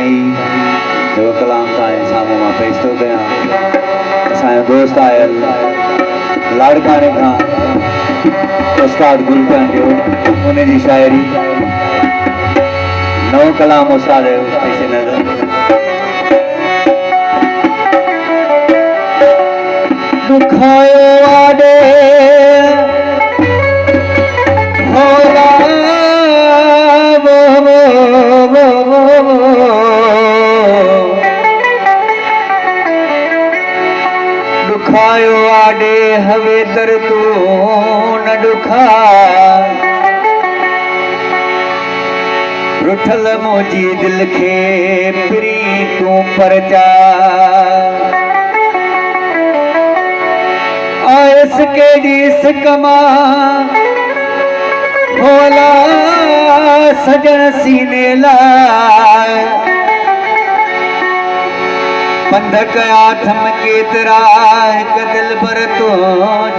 साईं जो कलाम ताईं साम्हूं मां पेश थो कयां। असांजो दोस्त आयल लाड़काने खां उस्ताद गुलशन जो उन जी शायरी नओं कलाम उस्ताद जो पेश नज़र। दुखायो आॾे दुखायो आॾे हवे दर तू न दुखा रुठल मोजी दिल खे फिरी तू परचा आयस के दिस कमा होला सजन सीने लाए पंध कया थम केतरा एक दिल भर तो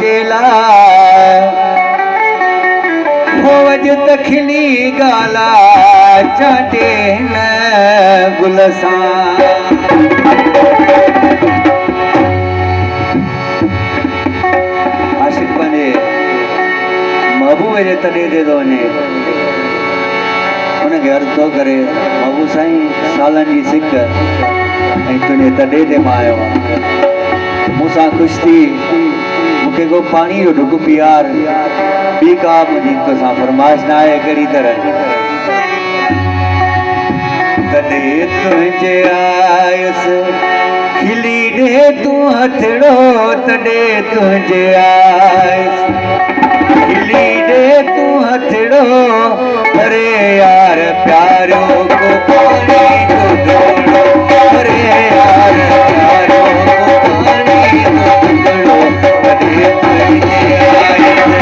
जेला हो वज तखली गाला चाटे न गुलसा आशिक बने महबूब जे तॾे दे तो वञे उनखे अर्ज़ थो करे महबूब साईं सालनि जी सिक ऐं तुंहिंजे तॾे ते मां आयो आहियां मूंसां ख़ुशि थी मूंखे को पाणी जो ढुक पीआर ॿी का मुंहिंजी तोसां फरमाइश न आहे कहिड़ी तरह तॾे तुंहिंजे आयुसि खिली ॾे तूं हथड़ो तॾे तुंहिंजे आयुसि खिली ॾे तूं हथड़ो अरे यार प्यारो को पाणी तो ढोड़ो अरे यार प्यारो को पाणी तो ढोड़ो तॾे तुंहिंजे आयुसि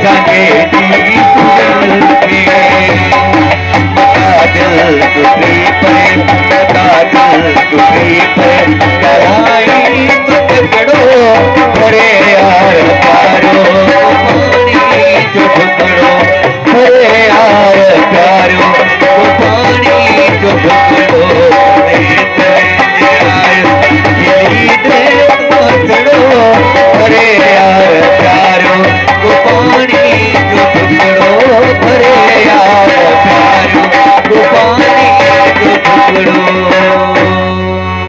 जाने दी तुझल के बता दिल टूटी पे बता दिल टूटी पे